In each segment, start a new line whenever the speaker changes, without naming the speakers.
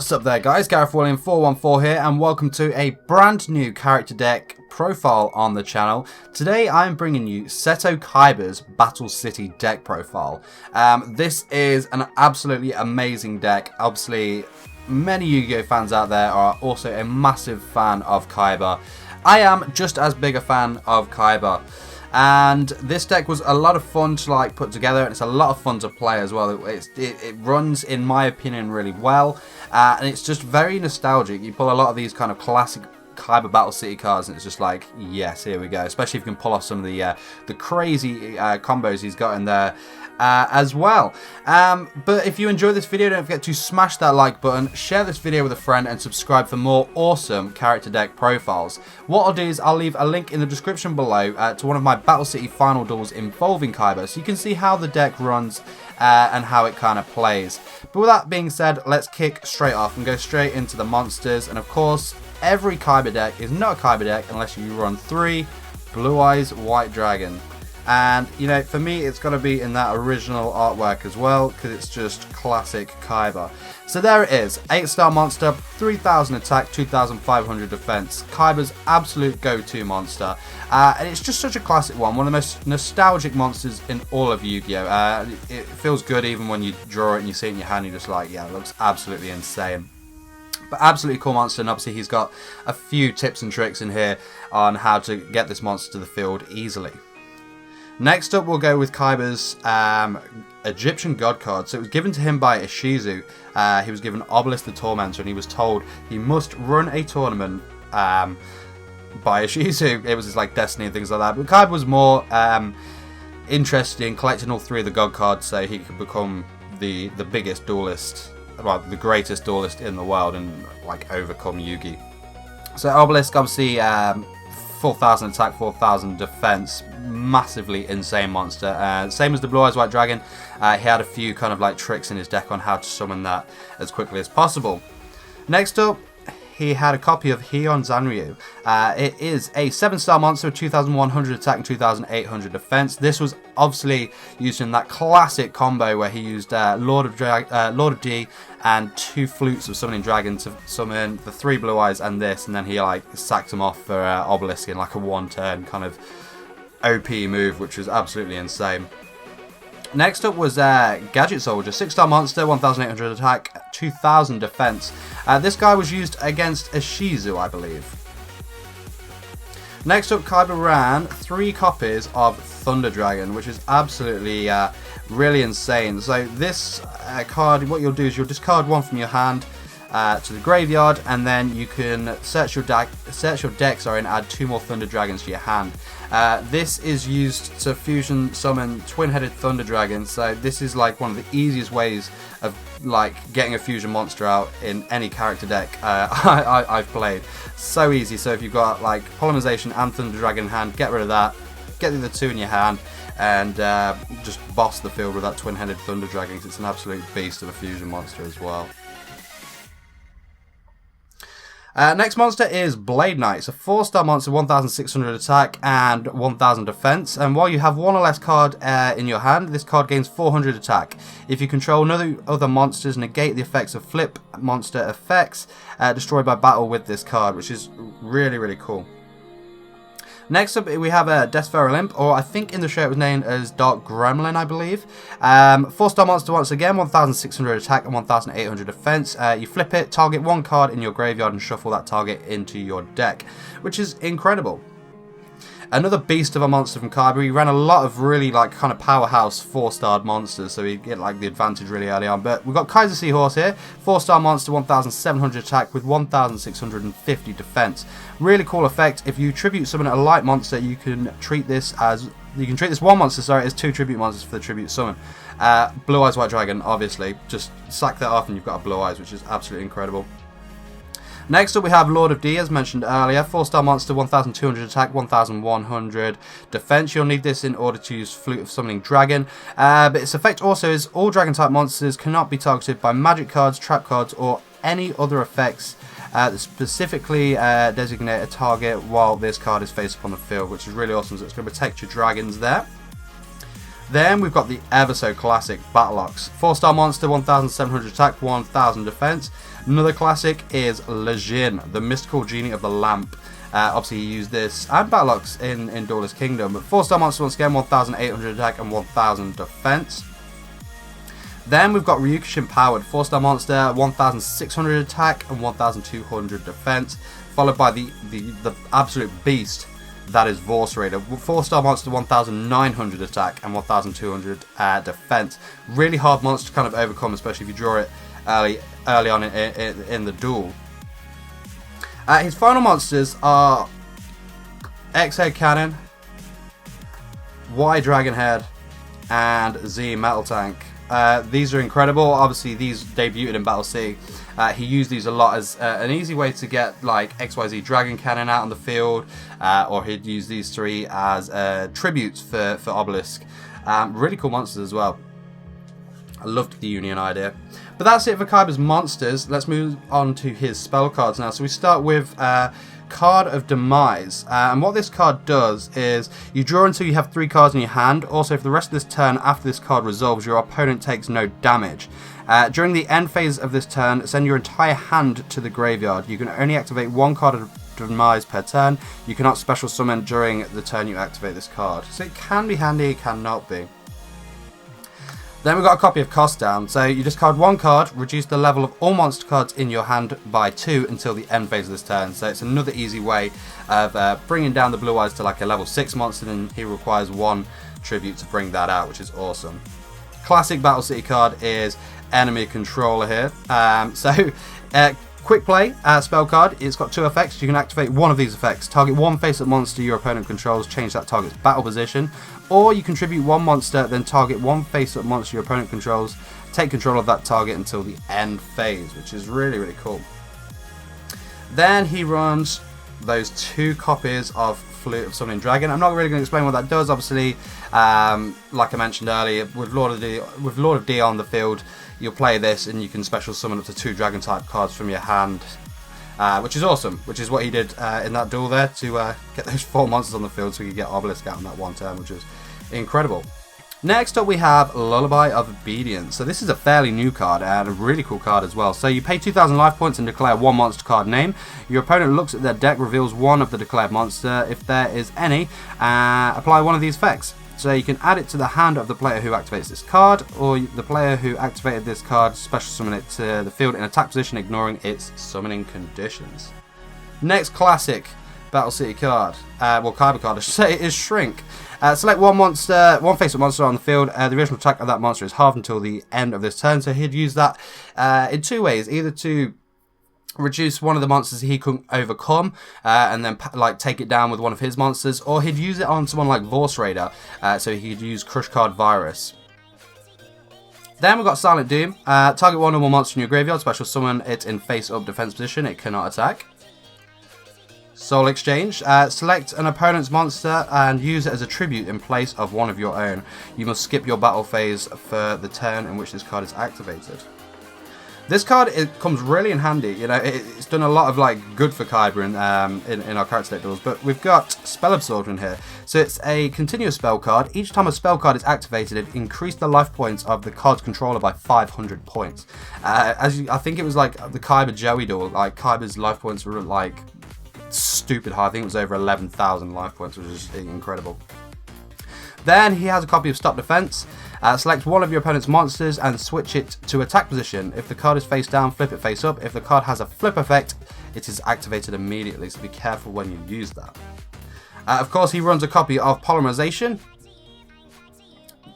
What's up there guys, GarethWilliam414 here and welcome to a brand new character deck profile on the channel. Today I'm bringing you Seto Kaiba's Battle City deck profile. This is an absolutely amazing deck. Obviously many Yu-Gi-Oh fans out there are also a massive fan of Kaiba. I am just as big a fan of Kaiba. And this deck was a lot of fun to put together, and it's a lot of fun to play as well. It runs, in my opinion, really well, and it's just very nostalgic. You pull a lot of these kind of classic Kaiba Battle City cards, and it's just like, yes, here we go. Especially if you can pull off some of the crazy combos he's got in there as well. But if you enjoyed this video, don't forget to smash that like button, share this video with a friend, and subscribe for more awesome character deck profiles. What I'll do is I'll leave a link in the description below to one of my Battle City final duels involving Kaiba, so you can see how the deck runs and how it kind of plays. But with that being said, let's kick straight off and go straight into the monsters. And of course, every Kaiba deck is not a Kaiba deck unless you run 3 Blue Eyes White Dragon. And, you know, for me, it's got to be in that original artwork as well, because it's just classic Kaiba. So there it is, 8-star monster, 3000 attack, 2500 defense. Kaiba's absolute go-to monster. And it's just such a classic one of the most nostalgic monsters in all of Yu-Gi-Oh! It feels good even when you draw it and you see it in your hand, you're just like, yeah, it looks absolutely insane. But absolutely cool monster, and obviously he's got a few tips and tricks in here on how to get this monster to the field easily. Next up, we'll go with Kaiba's Egyptian God card. So it was given to him by Ishizu. He was given Obelisk the Tormentor, and he was told he must run a tournament by Ishizu. It was his destiny and things like that. But Kaiba was more interested in collecting all 3 of the God cards so he could become the biggest duelist, well, the greatest duelist in the world, and overcome Yugi. So Obelisk, obviously, 4000 attack, 4000 defense, massively insane monster. Same as the Blue Eyes White Dragon, he had a few kind of tricks in his deck on how to summon that as quickly as possible. Next up, he had a copy of Heion Zanryu. It is a 7-star monster with 2100 attack and 2800 defense. This was obviously used in that classic combo where he used Lord of D and 2 flutes of summoning dragon to summon the 3 blue eyes and this, and then he sacked them off for Obelisk in a 1-turn kind of OP move, which was absolutely insane. Next up was Gadget Soldier, 6-star monster, 1800 attack, 2000 defense. This guy was used against Ishizu, I believe. Next up, Kaiba ran 3 copies of Thunder Dragon, which is absolutely really insane. So this card, what you'll do is you'll discard 1 from your hand to the graveyard, and then you can search your deck, and add 2 more Thunder Dragons to your hand. This is used to fusion summon twin-headed Thunder Dragons, so this is one of the easiest ways of getting a fusion monster out in any character deck I've played. So easy. So if you've got Polymerization and Thunder Dragon in hand, get rid of that, get the other 2 in your hand, and just boss the field with that twin-headed Thunder Dragon, because it's an absolute beast of a fusion monster as well. Next monster is Blade Knight. It's a 4-star monster, 1600 attack and 1000 defense. And while you have 1 or less card in your hand, this card gains 400 attack. If you control other monsters, negate the effects of flip monster effects destroyed by battle with this card, which is really, really cool. Next up, we have a Deathfare Olymp, or I think in the show it was named as Dark Gremlin, I believe. 4-star monster once again, 1600 attack and 1800 defense. You flip it, target 1 card in your graveyard and shuffle that target into your deck, which is incredible. Another beast of a monster from Kaiba. He ran a lot of really kind of powerhouse 4-starred monsters, so he'd get the advantage really early on. But we've got Kaiser Seahorse here, 4-star monster, 1700 attack with 1650 defense. Really cool effect. If you tribute summon a light monster, you can treat this one monster, as 2 tribute monsters for the tribute summon. Blue Eyes White Dragon, obviously, just sack that off and you've got a Blue Eyes, which is absolutely incredible. Next up we have Lord of D, as mentioned earlier, 4-star monster, 1200 attack, 1100 defense. You'll need this in order to use Flute of Summoning Dragon. But its effect also is all dragon type monsters cannot be targeted by magic cards, trap cards, or any other effects that specifically designate a target while this card is faced upon the field, which is really awesome. So it's going to protect your dragons there. Then we've got the ever so classic Battle Ox. 4-star monster, 1700 attack, 1000 defense. Another classic is Le Jin, the mystical genie of the lamp. Obviously he used this and Battle Ox in Duelist Kingdom. But 4-star monster once again, 1800 attack and 1000 defense. Then we've got Ryukushin powered 4-star monster, 1600 attack and 1200 defense. Followed by the absolute beast that is Vorse Raider. 4-star monster, 1900 attack and 1200 defense. Really hard monster to kind of overcome, especially if you draw it early on in the duel. His final monsters are X-Head Cannon, Y Dragon Head, and Z Metal Tank. These are incredible. Obviously, these debuted in Battle City. He used these a lot as an easy way to get like XYZ Dragon Cannon out on the field, or he'd use these three as tributes for Obelisk. Really cool monsters as well. I loved the Union idea. But that's it for Kaiba's monsters. Let's move on to his spell cards now. So we start with Card of Demise. And what this card does is you draw until you have 3 cards in your hand. Also, for the rest of this turn, after this card resolves, your opponent takes no damage. During the end phase of this turn, send your entire hand to the graveyard. You can only activate 1 card of Demise per turn. You cannot special summon during the turn you activate this card. So it can be handy, it cannot be. Then we've got a copy of Cost Down. So you discard 1 card, reduce the level of all monster cards in your hand by 2 until the end phase of this turn. So it's another easy way of bringing down the Blue Eyes to like a level 6 monster, and he requires 1 tribute to bring that out, which is awesome. Classic Battle City card is Enemy Controller here. Quick play spell card. It's got 2 effects. You can activate one of these effects. Target 1 face-up monster your opponent controls, change that target's battle position. Or you contribute 1 monster, then target 1 face-up monster your opponent controls, take control of that target until the end phase, which is really, really cool. Then he runs those 2 copies of Flute of Summoning Dragon. I'm not really going to explain what that does. Obviously, like I mentioned earlier, with Lord of D on the field, you'll play this and you can special summon up to 2 dragon type cards from your hand, which is awesome, which is what he did in that duel there to get those 4 monsters on the field so he could get Obelisk out in that one turn, which is incredible. Next up we have Lullaby of Obedience. So this is a fairly new card and a really cool card as well. So you pay 2,000 life points and declare 1 monster card name. Your opponent looks at their deck, reveals 1 of the declared monster. If there is any, apply 1 of these effects. So you can add it to the hand of the player who activates this card, or the player who activated this card special summon it to the field in attack position, ignoring its summoning conditions. Next classic Battle City card, Kaiba card I should say, is Shrink. Select 1 monster, 1 face-up monster on the field. The original attack of that monster is halved until the end of this turn. So he'd use that in 2 ways, either to reduce one of the monsters he couldn't overcome and then like take it down with one of his monsters, or he'd use it on someone like Vorse Raider, so he'd use Crush Card Virus. Then we've got Silent Doom. Target 1 normal monster in your graveyard, special summon it in face-up defense position, it cannot attack. Soul Exchange. Select an opponent's monster and use it as a tribute in place of one of your own. You must skip your battle phase for the turn in which this card is activated. This card, it comes really in handy. You know, it's done a lot of like good for Kaiba in our character deck duels. But we've got Spell Absorption here. So it's a continuous spell card. Each time a spell card is activated, it increased the life points of the card's controller by 500 points. I think it was like the Kaiba Joey duel. Like Kaiba's life points were like stupid high. I think it was over 11,000 life points, which is incredible. Then he has a copy of Stop Defense. Select 1 of your opponent's monsters and switch it to attack position. If the card is face down, flip it face up. If the card has a flip effect, it is activated immediately, so be careful when you use that. Of course, he runs a copy of Polymerization,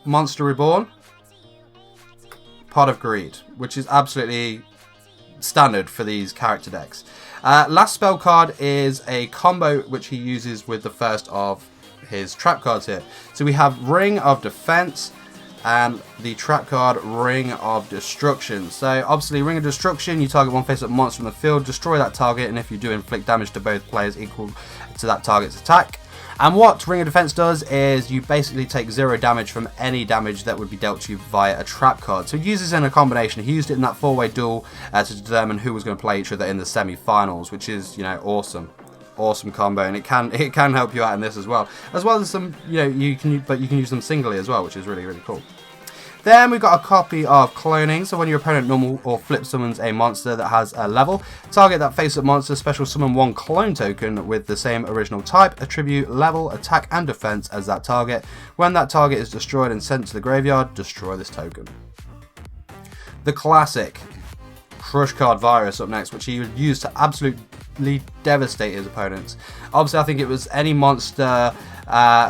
Monster Reborn, Pot of Greed, which is absolutely standard for these character decks. Last spell card is a combo which he uses with the first of his trap cards here. So we have Ring of Defense and the trap card Ring of Destruction. So obviously Ring of Destruction, you target 1 face-up monster from the field, destroy that target, and if you do, inflict damage to both players equal to that target's attack. And what Ring of Defense does is you basically take 0 damage from any damage that would be dealt to you via a trap card. So he uses it in a combination. He used it in that 4-way duel to determine who was going to play each other in the semi-finals, which is, you know, awesome. awesome combo, and it can help you out in this as well as some, you can use them singly as well, which is really cool. Then we've got a copy of cloning, so when your opponent normal or flip summons a monster that has a level, target that face-up monster, special summon one clone token with the same original type, attribute, level, attack and defense as that target. When that target is destroyed and sent to the graveyard, destroy this token. The classic Crush Card Virus up next, which he would use to absolutely devastate his opponents. Obviously, I think it was any monster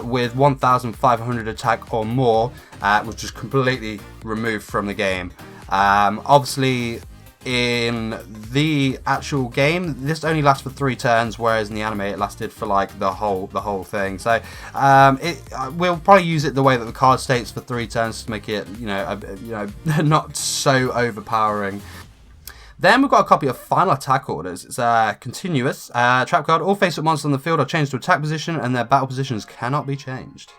with 1,500 attack or more was just completely removed from the game. Obviously, in the actual game, this only lasts for 3 turns, whereas in the anime it lasted for like the whole thing. So we'll probably use it the way that the card states for 3 turns to make it not so overpowering. Then we've got a copy of Final Attack Orders. It's continuous. Trap card. All face-up monsters on the field are changed to attack position and their battle positions cannot be changed.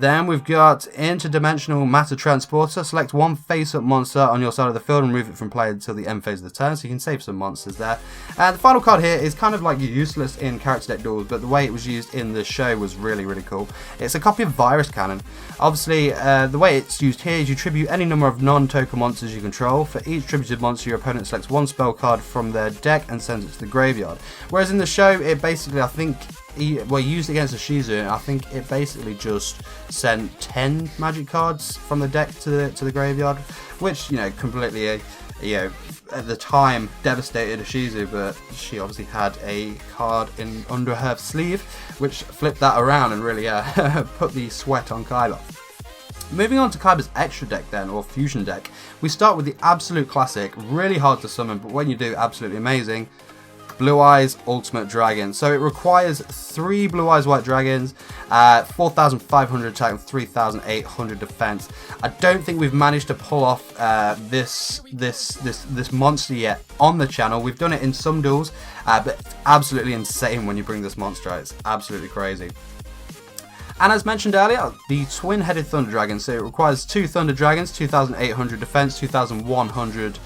Then we've got Interdimensional Matter Transporter. Select one face-up monster on your side of the field and remove it from play until the end phase of the turn, so you can save some monsters there. And the final card here is kind of like useless in character deck duels, but the way it was used in the show was really cool. It's a copy of Virus Cannon. Obviously, the way it's used here is you tribute any number of non-token monsters you control. For each tributed monster, your opponent selects one spell card from their deck and sends it to the graveyard. Whereas in the show, it basically, I think, used against a Shizu, and I think it basically just sent 10 magic cards from the deck to the graveyard, which completely at the time devastated a Shizu, but she obviously had a card under her sleeve which flipped that around and really put the sweat on Kaiba. Moving on to Kaiba's extra deck then, or fusion deck, we start with the absolute classic, really hard to summon, but when you do, absolutely amazing, Blue Eyes Ultimate Dragon. So it requires 3 Blue Eyes White Dragons, 4,500 attack and 3,800 defense. I don't think we've managed to pull off this monster yet on the channel. We've done it in some duels, but it's absolutely insane when you bring this monster out. It's absolutely crazy. And as mentioned earlier, the twin-headed Thunder Dragon. So it requires 2 Thunder Dragons, 2,800 defense, 2,800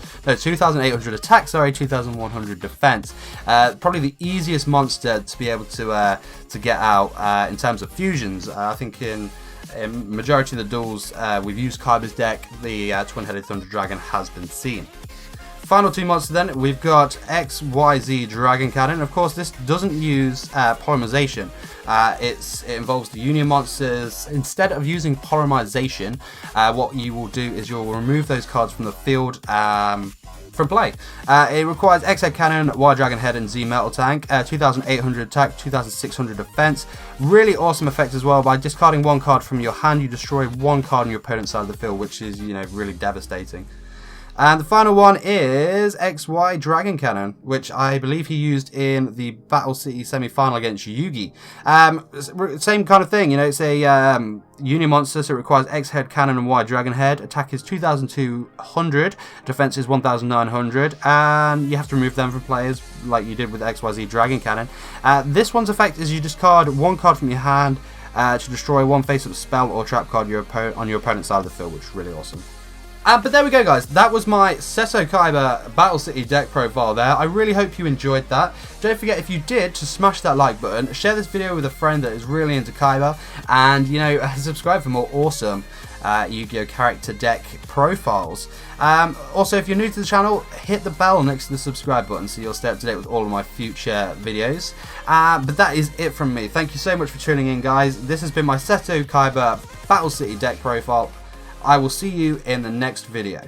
attack, 2,100 defense. Probably the easiest monster to be able to get out in terms of fusions. I think in majority of the duels we've used Kaiba's deck, the twin-headed Thunder Dragon has been seen. Final 2 monsters then, we've got XYZ Dragon Cannon. Of course, this doesn't use polymerization. It involves the Union monsters. Instead of using polymerization, what you will do is you'll remove those cards from the field from play. It requires X Head Cannon, Y Dragon Head, and Z Metal Tank. 2,800 attack, 2,600 defense. Really awesome effect as well. By discarding 1 card from your hand, you destroy 1 card on your opponent's side of the field, which is really devastating. And the final one is XY Dragon Cannon, which I believe he used in the Battle City semi-final against Yugi. Same kind of thing, it's a Union monster, so it requires X Head Cannon and Y Dragon Head. Attack is 2,200, defense is 1,900, and you have to remove them from players like you did with XYZ Dragon Cannon. This one's effect is you discard 1 card from your hand to destroy 1 face-up spell or trap card on your opponent's side of the field, which is really awesome. But there we go, guys. That was my Seto Kaiba Battle City deck profile there. I really hope you enjoyed that. Don't forget, if you did, to smash that like button, share this video with a friend that is really into Kaiba, and subscribe for more awesome Yu-Gi-Oh character deck profiles. Also, if you're new to the channel, hit the bell next to the subscribe button so you'll stay up to date with all of my future videos. But that is it from me. Thank you so much for tuning in, guys. This has been my Seto Kaiba Battle City deck profile. I will see you in the next video.